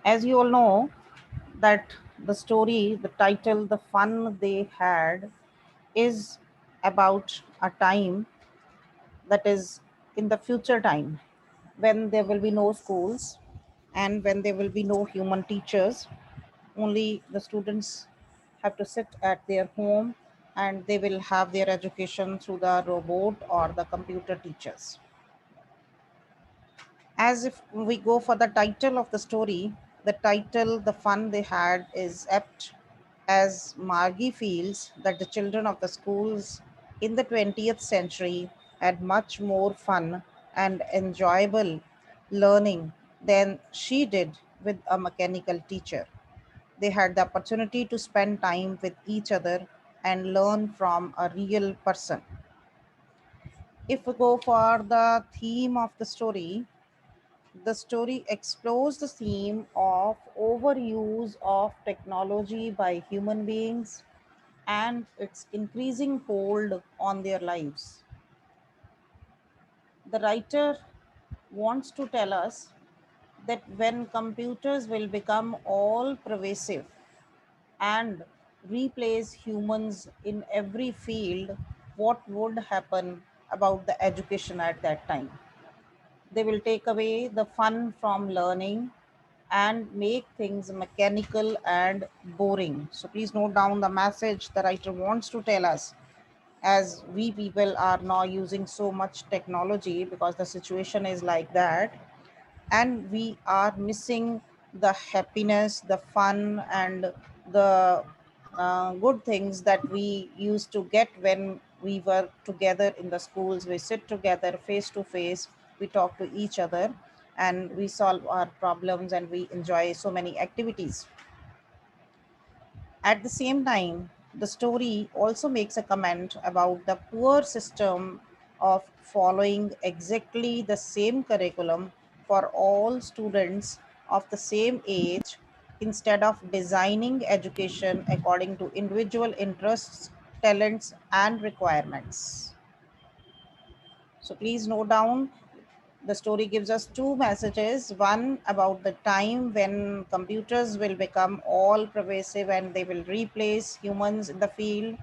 As you all know, that the story, the title, the fun they had is about a time that is in the future time when there will be no schools and when there will be no human teachers. Only the students have to sit at their home and they will have their education through the robot or the computer teachers. As if we go for the title of the story, the title, the fun they had, is apt as Margie feels that the children of the schools in the 20th century had much more fun and enjoyable learning than she did with a mechanical teacher. They had the opportunity to spend time with each other and learn from a real person. If we go for the theme of the story explores the theme of overuse of technology by human beings and its increasing hold on their lives. The writer wants to tell us that when computers will become all pervasive and replace humans in every field, what would happen about the education at that time? They will take away the fun from learning and make things mechanical and boring. So please note down the message the writer wants to tell us, as we people are now using so much technology because the situation is like that, and we are missing the happiness, the fun, and the good things that we used to get when we were together in the schools. We sit together face to face, we talk to each other, and we solve our problems and we enjoy so many activities. At the same time, the story also makes a comment about the poor system of following exactly the same curriculum for all students of the same age instead of designing education according to individual interests, talents, and requirements. So please note down, the story gives us two messages. One about the time when computers will become all pervasive and they will replace humans in the field.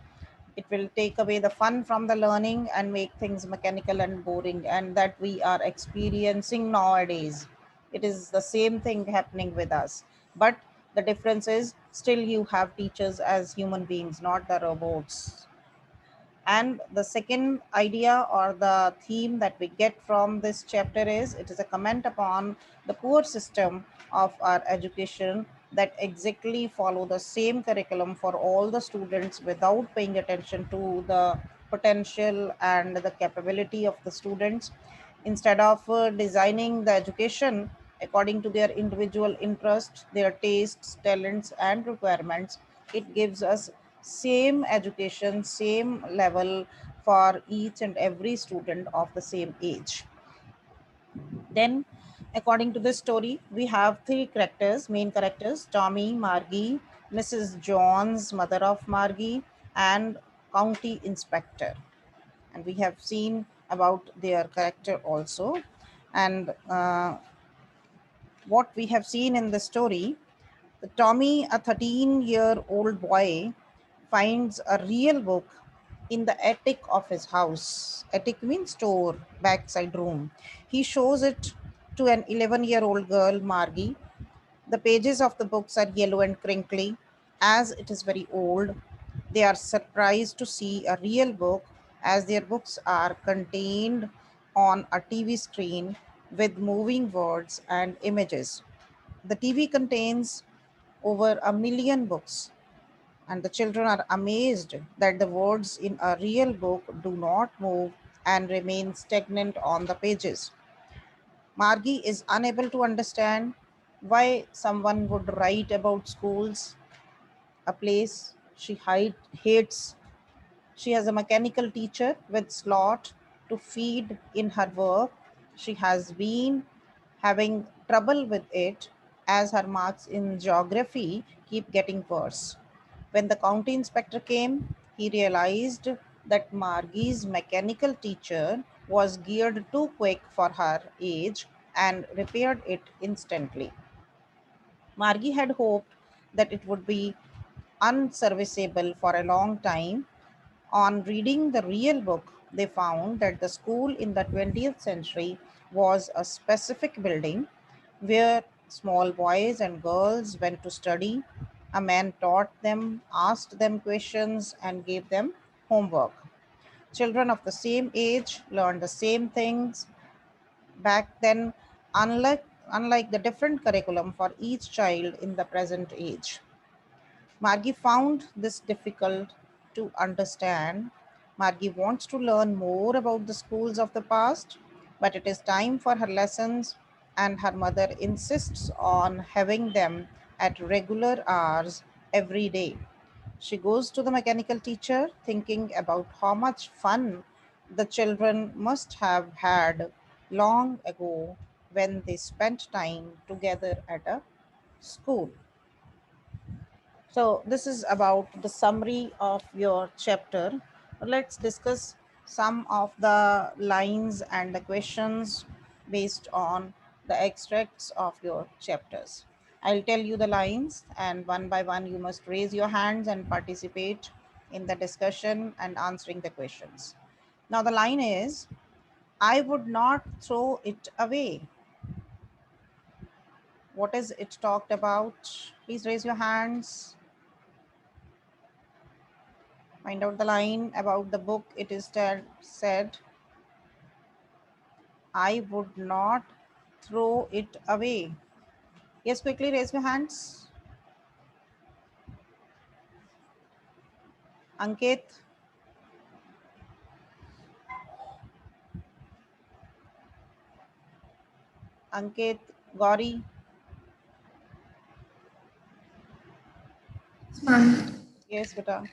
It will take away the fun from the learning and make things mechanical and boring, and that we are experiencing nowadays. It is the same thing happening with us. But the difference is still you have teachers as human beings, not the robots. And the second idea or the theme that we get from this chapter is it is a comment upon the poor system of our education that exactly follow the same curriculum for all the students without paying attention to the potential and the capability of the students. Instead of designing the education according to their individual interests, their tastes, talents, and requirements, it gives us same education, same level for each and every student of the same age. Then, according to this story, we have three characters, main characters: Tommy, Margie, Mrs. Jones, mother of Margie, and county inspector. And we have seen about their character also. And what we have seen in the story, the Tommy, a 13-year-old boy, finds a real book in the attic of his house. Attic means store, backside room. He shows it to an 11-year-old girl, Margie. The pages of the books are yellow and crinkly, as it is very old. They are surprised to see a real book, as their books are contained on a TV screen with moving words and images. The TV contains over a million books, and the children are amazed that the words in a real book do not move and remain stagnant on the pages. Margie is unable to understand why someone would write about schools, a place she hates. She has a mechanical teacher with slot to feed in her work. She has been having trouble with it as her marks in geography keep getting worse. When the county inspector came, he realized that Margie's mechanical teacher was geared too quick for her age and repaired it instantly. Margie had hoped that it would be unserviceable for a long time. On reading the real book, they found that the school in the 20th century was a specific building where small boys and girls went to study. A man taught them, asked them questions, and gave them homework. Children of the same age learned the same things back then, unlike the different curriculum for each child in the present age. Margie found this difficult to understand. Margie wants to learn more about the schools of the past, but it is time for her lessons, and her mother insists on having them at regular hours every day. She goes to the mechanical teacher, thinking about how much fun the children must have had long ago when they spent time together at a school. So, this is about the summary of your chapter. Let's discuss some of the lines and the questions based on the extracts of your chapters. I'll tell you the lines, and one by one, you must raise your hands and participate in the discussion and answering the questions. Now, the line is, I would not throw it away. What is it talked about? Please raise your hands. Find out the line about the book. It is said, I would not throw it away. Yes, quickly raise your hands. Ankit, Ankit, Gauri. Ma'am, Yes, beta.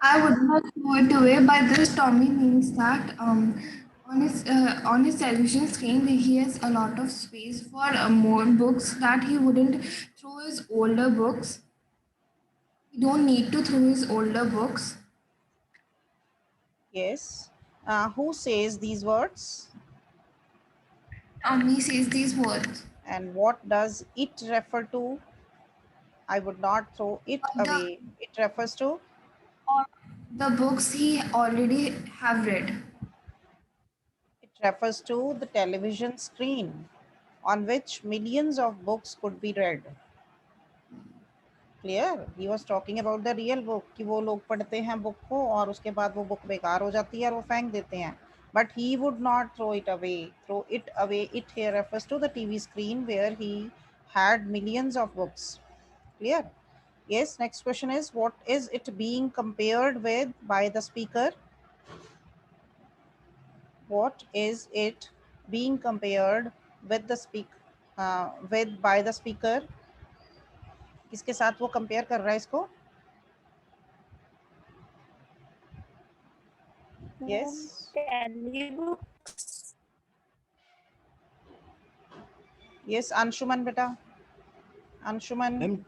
I would not throw it away. By this, Tommy means that on his television screen he has a lot of space for more books that he wouldn't throw his older books. He don't need to throw his older books. Yes. Who says these words? Tommy says these words. And what does it refer to? I would not throw it The away. It refers to, or the books he already have read. the television screen on which millions of books could be read. Clear he was talking about the real book कि वो लोग पढ़ते हैं book को और उसके बाद वो बुक बेकार हो जाती है और वो फेंक देते हैं but he would not throw it away it here refers to the TV screen where he had millions of books. Clear? Yes, next question is, what is it being compared with by the speaker? What is it being compared with the with by the speaker? किसके साथ वो compare कर रहा है इसको? Yes. Telebooks. Yes, Anshuman beta. Anshuman.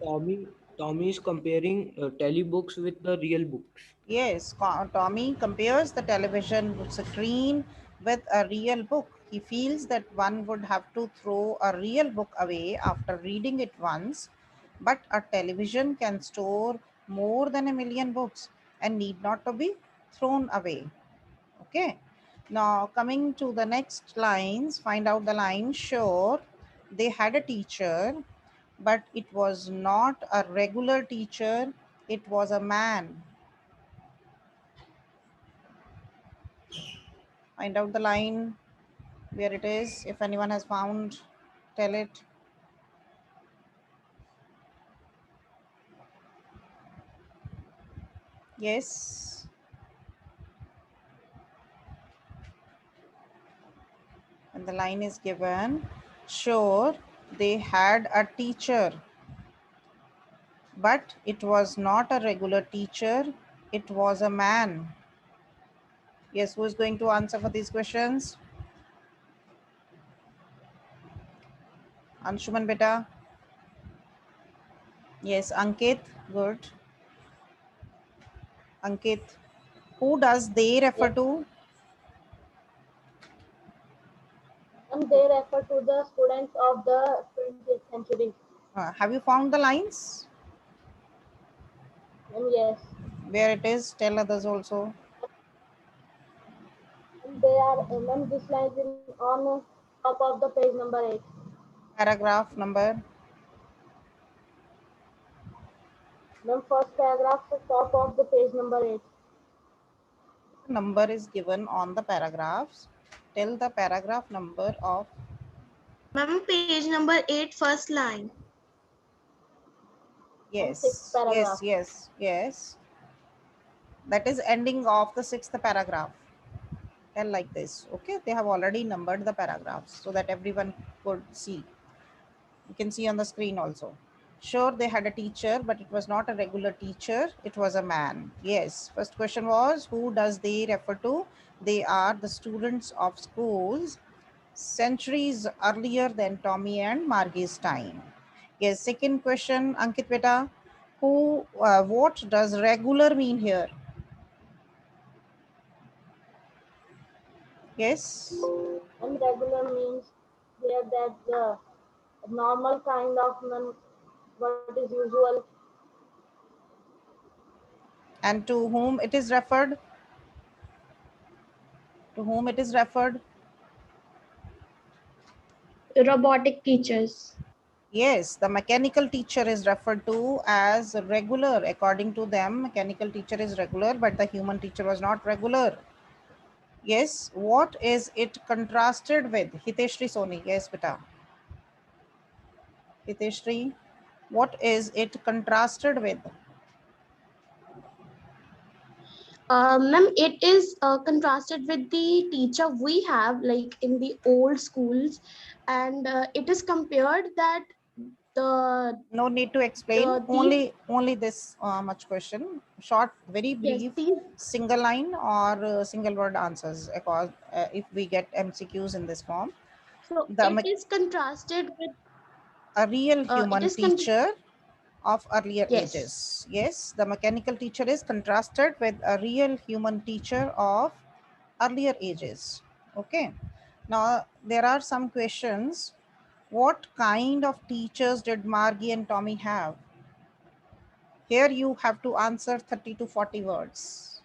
Tommy is comparing telebooks with the real books. Yes, Tommy compares the television screen with a real book. He feels that one would have to throw a real book away after reading it once, but a television can store more than a million books and need not to be thrown away. Okay. Now, coming to the next lines, find out the line. Sure, they had a teacher, but it was not a regular teacher, it was a man. Find out the line where it is. If anyone has found, tell it. Yes. And the line is given. Sure, they had a teacher, but it was not a regular teacher, it was a man. Yes, who is going to answer for these questions? Anshuman beta. Yes, Ankit. Good. Ankit. Who does they refer to? And they refer to the students of the 20th century. Have you found the lines? And yes, Where it is? Tell others also. and they are this lines in on top of the page number 8. Paragraph number. The first paragraph at top of the page number 8. Number is given on the paragraphs. Tell the paragraph number of. Ma'am, page number 8, first line. And sixth Yes, paragraph. yes. That is ending of the 6th paragraph. Tell like this. Okay, they have already numbered the paragraphs so that everyone could see. You can see on the screen also. Sure, they had a teacher, but it was not a regular teacher. It was a man. Yes. First question was, who does they refer to? They are the students of schools centuries earlier than Tommy and Margie's time. Yes. Second question, Ankit beta, what does regular mean here? Yes. And regular means here that the normal kind of what is usual. And to whom it is referred? To whom it is referred? Robotic teachers. Yes, the mechanical teacher is referred to as regular. According to them, mechanical teacher is regular, but the human teacher was not regular. Yes, what is it contrasted with? Hiteshri Soni, yes, beta. Hiteshri, what is it contrasted with? Ma'am, it is contrasted with the teacher we have like in the old schools, and it is compared that the No need to explain. these Only this much question. Short, very yes brief, these single line or single word answers. Because if we get MCQs in this form, so it the is contrasted with a real it human is con- teacher of earlier yes. ages. Yes, the mechanical teacher is contrasted with a real human teacher of earlier ages. Okay. Now, there are some questions. What kind of teachers did Margie and Tommy have? Here you have to answer 30 to 40 words.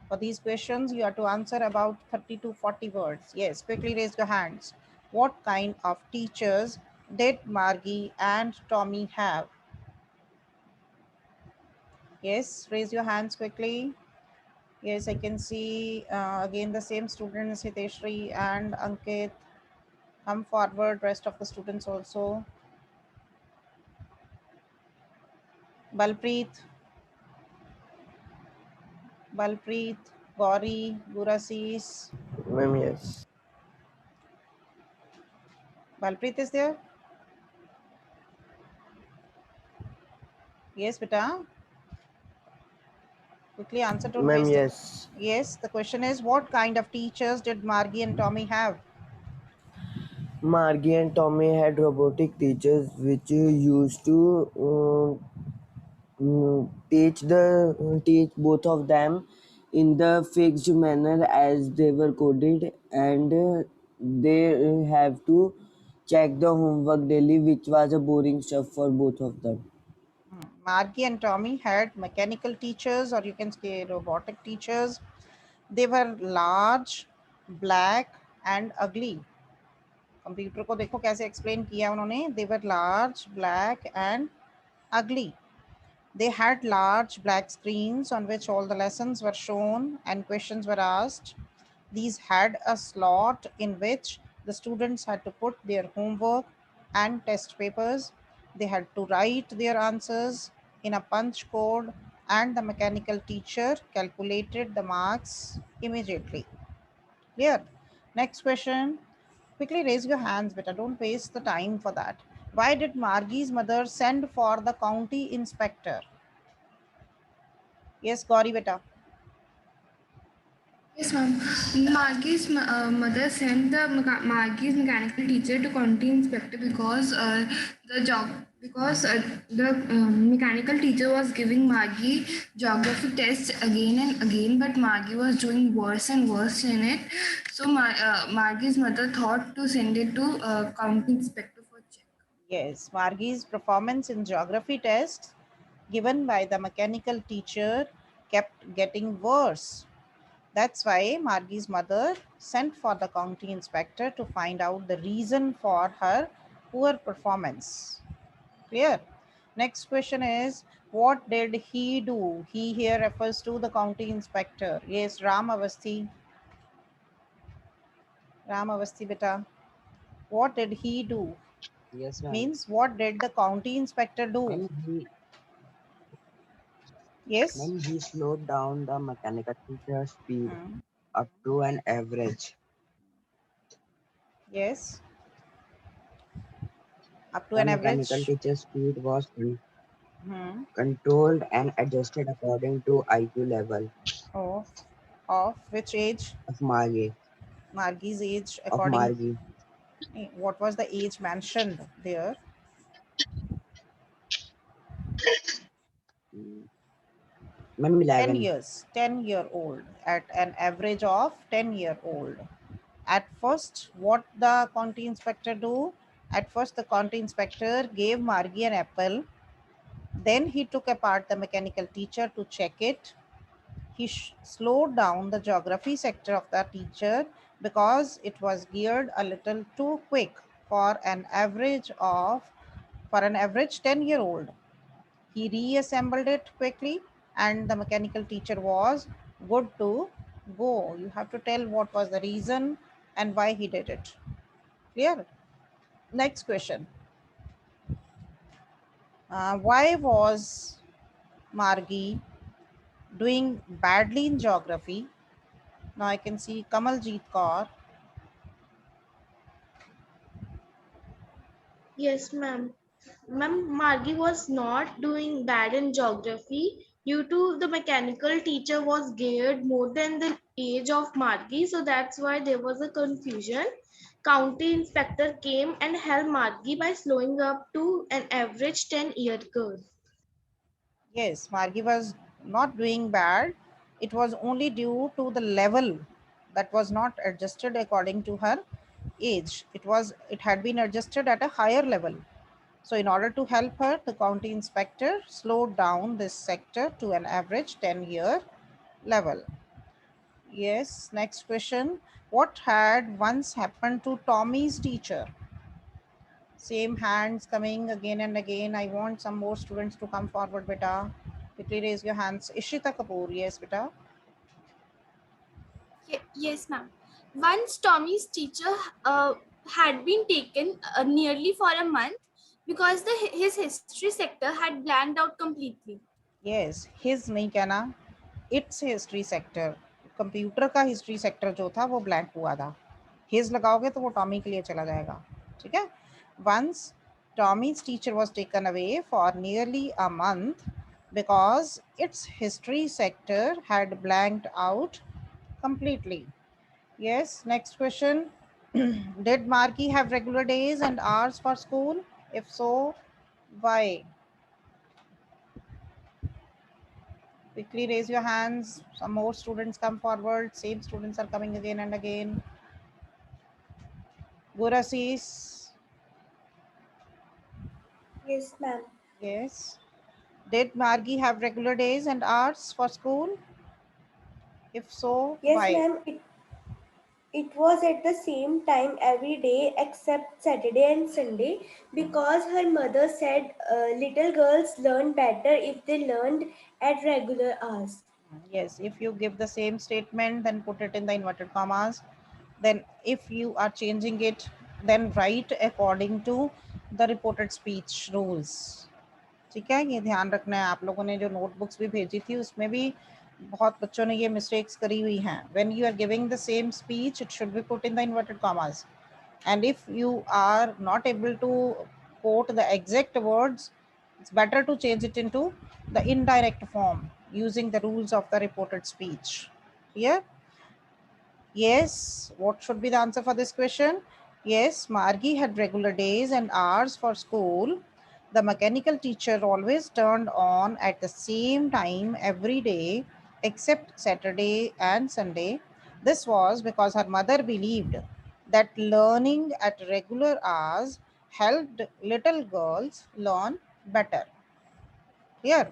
For these questions, you have to answer about 30 to 40 words. Yes, quickly raise your hands. What kind of teachers did Margie and Tommy have? Yes, raise your hands quickly. Yes, I can see again the same students, Hiteshri and Ankit. Come forward, rest of the students also. Balpreet, Gauri, Gurasis. Ma'am, yes. Balpreet is there? Yes, beta. Quickly answer, don't Ma'am, waste it. yes. Yes, the question is, what kind of teachers did Margie and Tommy have? Margie and Tommy had robotic teachers which used to teach both of them in the fixed manner as they were coded, and they have to check the homework daily, which was a boring stuff for both of them. Margie and Tommy had mechanical teachers, or you can say robotic teachers. They were large, black and ugly. Computer को देखो कैसे explain किया उन्होंने. They were large, black and ugly. They had large black screens on which all the lessons were shown and questions were asked. These had a slot in which the students had to put their homework and test papers. They had to write their answers in a punch code, and the mechanical teacher calculated the marks immediately. Clear? Next question. Quickly raise your hands, beta. Don't waste the time for that. Why did Margie's mother send for the county inspector? Yes, Gauri, beta. Yes, ma'am. Margie's mother sent the Margie's mechanical teacher to county inspector because the mechanical teacher was giving Margie geography tests again and again, but Margie was doing worse and worse in it. So Margie's mother thought to send it to county inspector for check. Yes, Margie's performance in geography tests given by the mechanical teacher kept getting worse. That's why Margie's mother sent for the county inspector to find out the reason for her poor performance. Clear? Next question is, what did he do? He here refers to the county inspector. Yes, Ram Avasthi. Ram Avasthi beta. What did he do? Yes, ma'am. Means what did the county inspector do? Yes? Ma'am, he slowed down the mechanical teacher's speed Hmm. up to an average. Yes. Up to The an mechanical average. teacher's speed was Hmm. controlled and adjusted according to IQ level Of, of which age? of Margie. Margie's age Of according. Margie. What was the age mentioned there? Mm, Ma'am, 10 11. years, 10-year-old, at an average of 10-year-old. At first, what the county inspector do? At first, the county inspector gave Margie an apple. Then he took apart the mechanical teacher to check it. He slowed down the geography sector of the teacher because it was geared a little too quick for an average 10-year-old. He reassembled it quickly and the mechanical teacher was good to go. You have to tell what was the reason and why he did it. Clear? Next question. Why was Margie doing badly in geography? Now I can see Kamaljeet Kaur. Yes, ma'am. Ma'am, Margie was not doing bad in geography due to the mechanical teacher was geared more than the age of Margie, so that's why there was a confusion. County inspector came and helped Margie by slowing up to an average 10-year girl. Yes, Margie was not doing bad. It was only due to the level that was not adjusted according to her age. It had been adjusted at a higher level. So in order to help her, the county inspector slowed down this sector to an average 10-year level. Yes, next question. What had once happened to Tommy's teacher? Same hands coming again and again. I want some more students to come forward, beta. Quickly raise your hands. Ishita Kapoor, yes, beta. Yes, ma'am. Once Tommy's teacher had been taken nearly for a month because his history sector had blanked out completely. Yes, his नहीं कहना, its history sector. Computer का history sector जो था वो blank हुआ था. His लगाओगे तो वो टॉमी के लिए चला जाएगा. ठीक है. Once Tommy's teacher was taken away for nearly a month because its history sector had blanked out completely. Yes, next question. Did Marky have regular days and hours for school? If so, why? Quickly raise your hands. Some more students come forward. Same students are coming again and again. Gurasis. Yes, ma'am. Yes. Did Margie have regular days and hours for school? If so, Yes, why? ma'am. It was at the same time every day except Saturday and Sunday because her mother said little girls learn better if they learned at regular hours. Yes, if you give the same statement, then put it in the inverted commas. Then if you are changing it, then write according to the reported speech rules. ठीक है, ये ध्यान रखना है. आप लोगों ने जो नोटबुक्स भी भेजी थी उसमें भी बहुत बच्चों ने ये मिस्टेक्स करी हुई हैं. When you are giving the same speech, it should be put in the inverted commas. And if you are not able to quote the exact words, it's better to change it into the indirect form using the rules of the reported speech. Clear? Yes. What should be the answer for this question? Yes, Margie had regular days and hours for school. The mechanical teacher always turned on at the same time every day except Saturday and Sunday. This was because her mother believed that learning at regular hours helped little girls learn better. Here,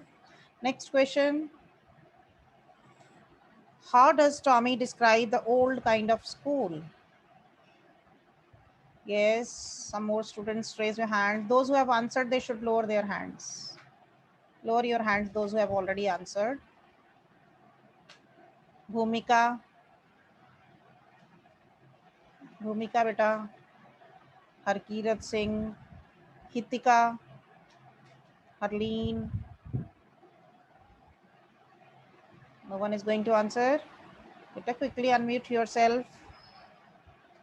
next question. How does Tommy describe the old kind of school? Yes, some more students raise your hand. Those who have answered, they should lower their hands. Lower your hands, those who have already answered. Bhumika. Bhumika beta. Harkirat Singh. Hitika. Harleen. No one is going to answer. Beta, quickly unmute yourself.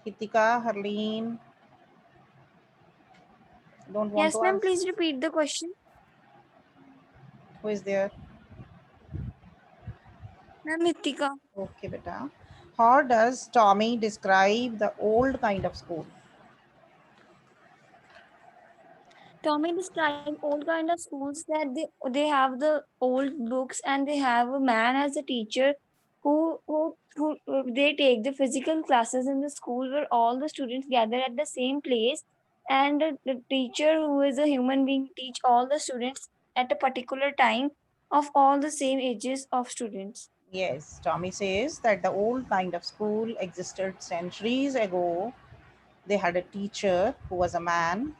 Hitika, Harleen. Don't want Yes, to ma'am. answer. Please repeat the question. Who is there? Ma'am, Nitika. Okay, beta. How does Tommy describe the old kind of school? Tommy described old kind of schools that they have the old books and they have a man as a teacher who they take the physical classes in the school where all the students gather at the same place, and the teacher who is a human being teach all the students at a particular time of all the same ages of students. Yes, Tommy says that the old kind of school existed centuries ago. They had a teacher who was a man.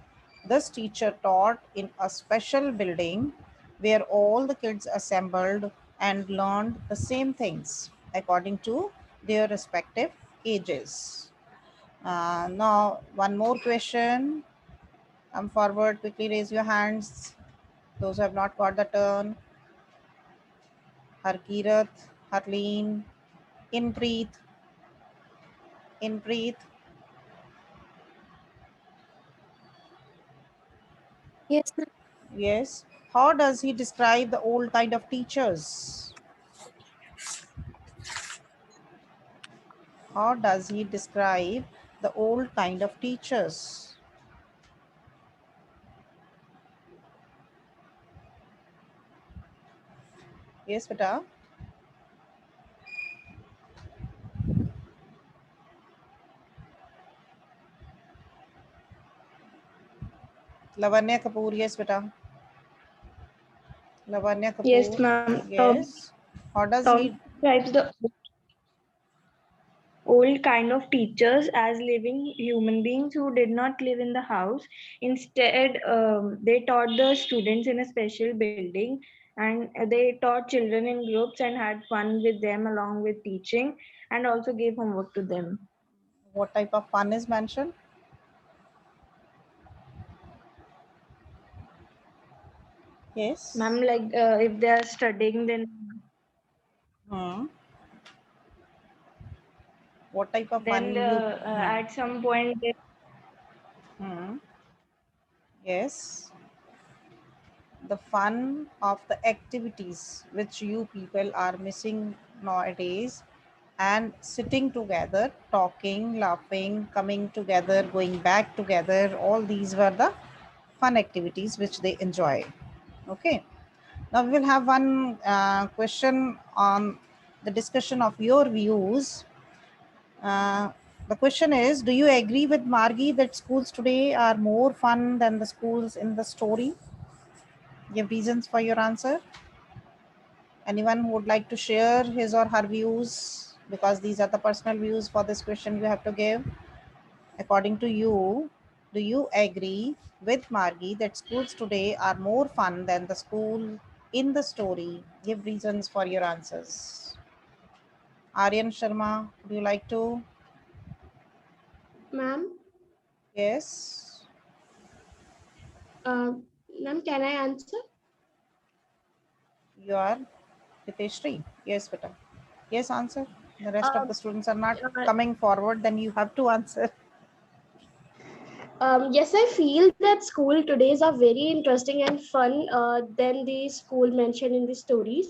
This teacher taught in a special building where all the kids assembled and learned the same things according to their respective ages. Now, one more question. Come forward, quickly raise your hands. Those who have not got the turn. Harkirat, Harleen, Inpreet, Inpreet. Yes, ma'am. Yes. How does he describe the old kind of teachers? How does he describe the old kind of teachers? Yes, beta. Lavanya Kapoor, yes, beta. Lavanya Yes, Kapoor, ma'am. yes. How does Tom he? describes the old kind of teachers as living human beings who did not live in the house. Instead, they taught the students in a special building, and they taught children in groups and had fun with them along with teaching, and also gave homework to them. What type of fun is mentioned? Yes. Ma'am, like if they are studying, then Hmm. What type of then fun you? at some point they Hmm. Yes. The fun of the activities which you people are missing nowadays, and sitting together, talking, laughing, coming together, going back together, all these were the fun activities which they enjoy. Okay. Now we will have one question on the discussion of your views. The question is, do you agree with Margi that schools today are more fun than the schools in the story? Give reasons for your answer. Anyone who would like to share his or her views? Because these are the personal views for this question you have to give. According to you, do you agree with Margi that schools today are more fun than the school in the story? Give reasons for your answers. Aryan Sharma, would you like to? Ma'am, Yes. uh, ma'am, can I answer? You are Hiteshri. Yes, beta. Yes, answer. The rest of Um, the students are not uh, coming forward, then you have to answer. yes, I feel that school todays are very interesting and fun than the school mentioned in the stories.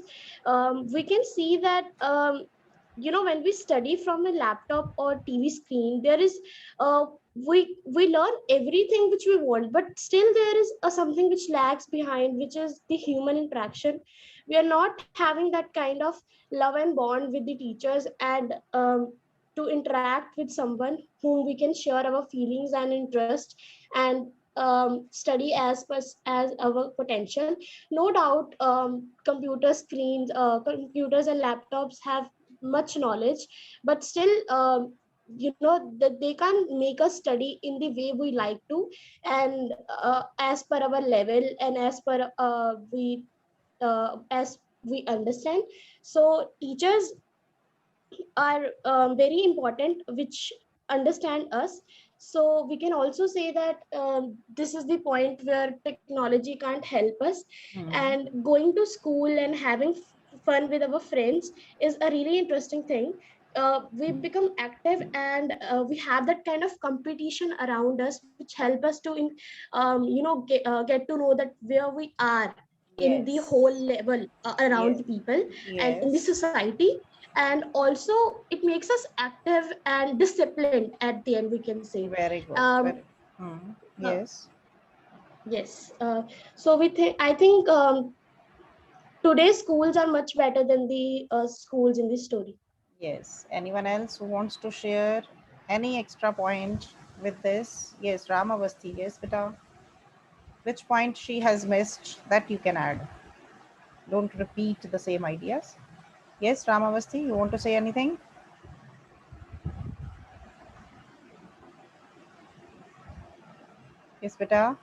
We can see that when we study from a laptop or TV screen, there is we learn everything which we want, but still there is something which lags behind, which is the human interaction. We are not having that kind of love and bond with the teachers, and to interact with someone whom we can share our feelings and interest and study as our potential. No doubt, computer screens, computers and laptops have much knowledge, but still, that they can make us study in the way we like to, and as per our level, and as we understand. So teachers are very important, which understand us. So we can also say that this is the point where technology can't help us, Hmm. and going to school and having fun with our friends is a really interesting thing. We become active, and we have that kind of competition around us, which help us to get to know that where we are in the Yes. whole level around Yes. the people and in the Yes. society. And also it makes us active and disciplined at the end, we can say. Very good. um, Very. Hmm. uh, Yes. yes. So I think today's schools are much better than the schools in this story. Yes. Anyone else who wants to share any extra point with this? Yes, Ramavasti. Yes, beta. Which point she has missed that you can add? Don't repeat the same ideas. Yes, Ramavasti, you want to say anything? Yes, beta.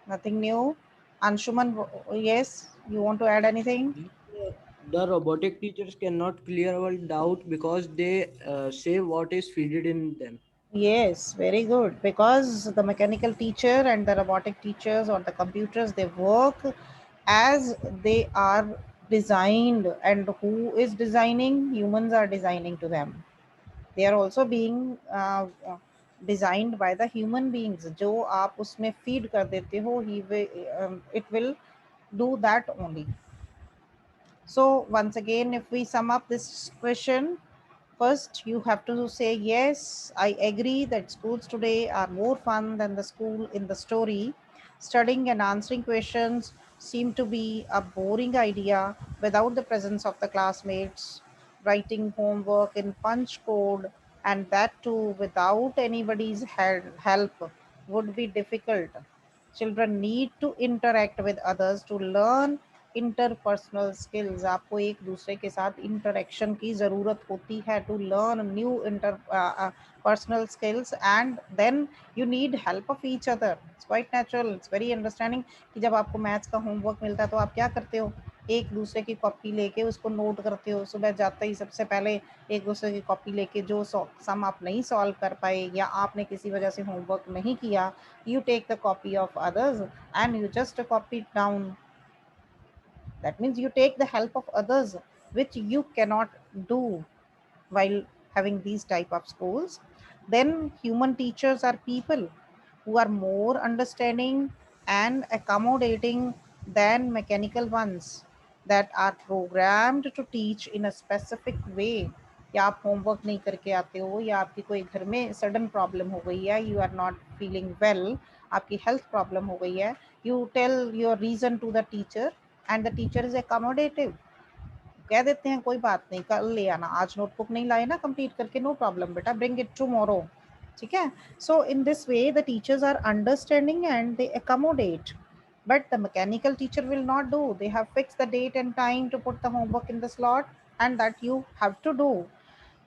Nothing new. Anshuman, yes, you want to add anything? The robotic teachers cannot clear our doubt because they say what is feeded in them. Yes, very good. Because the mechanical teacher and the robotic teachers or the computers, they work as they are designed. And who is designing? Humans are designing to them. They are also being designed by the human beings. जो आप उसमें feed कर देते हो, it will do that only. So once again, if we sum up this question, first you have to say, yes, I agree that schools today are more fun than the school in the story. Studying and answering questions seem to be a boring idea without the presence of the classmates. Writing homework in punch code, and that too without anybody's help, would be difficult. Children need to interact with others to learn interpersonal skills. आपको एक दूसरे के साथ interaction की ज़रूरत होती है to learn new interpersonal skills, and then you need help of each other. It's quite natural, it's very understanding कि जब आपको मैथ्स का होमवर्क मिलता है तो आप क्या करते हो? एक दूसरे की कॉपी लेके उसको नोट करते हो. सुबह जाते ही सबसे पहले एक दूसरे की कॉपी लेके जो सम आप नहीं सॉल्व कर पाए या आपने किसी वजह से होमवर्क नहीं किया, you take the copy of others and you just copy it down. That means you take the help of others, which you cannot do while having these type of schools. Then human teachers are people who are more understanding and accommodating than mechanical ones that are programmed to teach in a specific way. या आप homework नहीं करके आते हो, या आपकी कोई घर में सडन प्रॉब्लम हो गई है, you are not feeling well, आपकी हेल्थ प्रॉब्लम हो गई है, you tell your reason to the teacher and the teacher is accommodative. कह देते हैं कोई बात नहीं, कल ले आना, आज नोटबुक नहीं लाए ना कंप्लीट करके, नो प्रॉब्लम बेटा, ब्रिंग इट टुमारो. ठीक है. So in this way the teachers are understanding and they accommodate. But the mechanical teacher will not do. They have fixed the date and time to put the homework in the slot, and that you have to do.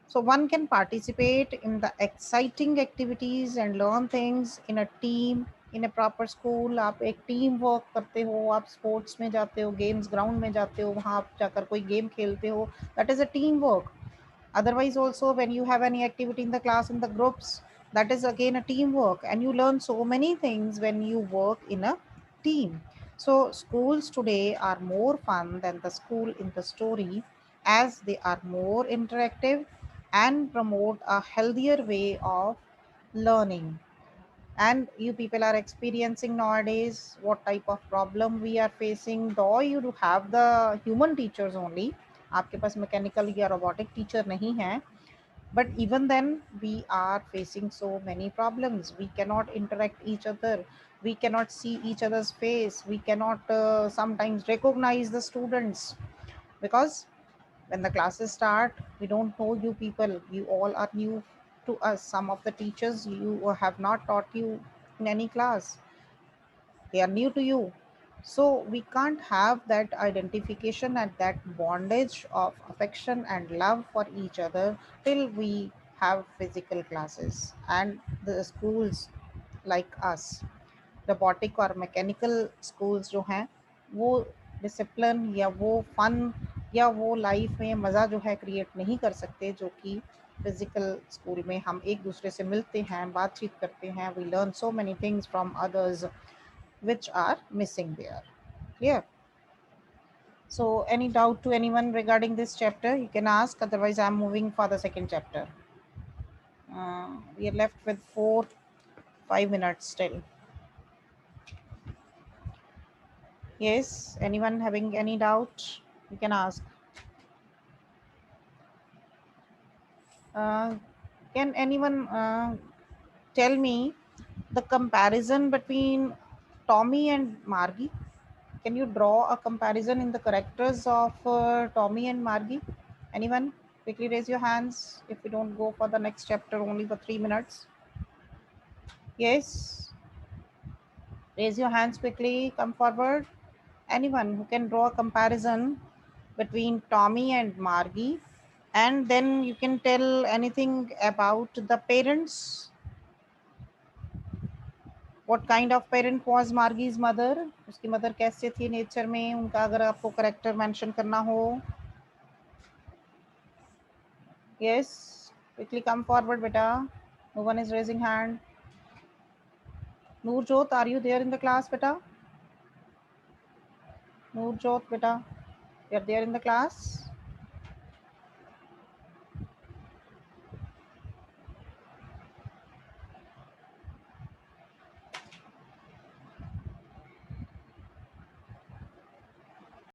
So one can participate in the exciting activities and learn things in a team. In a proper school आप एक team work करते हो, आप sports में जाते हो, games ground में जाते हो, वहाँ आप जाकर कोई गेम खेलते हो, that is a team work. Otherwise also, when you have any activity in the class, in the groups, that is again a teamwork, and you learn so many things when you work in a team. So schools today are more fun than the school in the story, as they are more interactive and promote a healthier way of learning. And you people are experiencing nowadays what type of problem we are facing, though you do have the human teachers only, आपके पास mechanical या robotic teacher नहीं है, but even then we are facing so many problems. We cannot interact each other, we cannot see each other's face, we cannot sometimes recognize the students, because When the classes start, we don't know you people. You all are new to us. Some of the teachers you have not taught you in any class. They are new to you. So we can't have that identification and that bondage of affection and love for each other till we have physical classes. And the schools like us, robotic और mechanical schools जो हैं वो discipline या वो fun या वो life में मज़ा जो है क्रिएट नहीं कर सकते जो कि फिजिकल स्कूल में हम एक दूसरे से मिलते हैं, बातचीत करते हैं, we learn so many things from others which are missing there. Clear? So any doubt to anyone regarding this chapter, you can ask, otherwise I'm moving for the second chapter. We are left with 5 minutes still. Yes, anyone having any doubt, you can ask. Can anyone tell me the comparison between Tommy and Margie? Can you draw a comparison in the characters of Tommy and Margie? Anyone? Quickly raise your hands if we don't go for the next chapter only for 3 minutes. Yes. Raise your hands quickly. Come forward. Anyone who can draw a comparison between Tommy and Margie, and then you can tell anything about the parents. What kind of parent was Margie's mother? उसकी mother कैसे थी nature में? उनका अगर आपको character mention करना हो. Yes, quickly come forward, beta. No one is raising hand. Noorjot, are you there in the class, beta? Noorjot, beta, you're there in the class?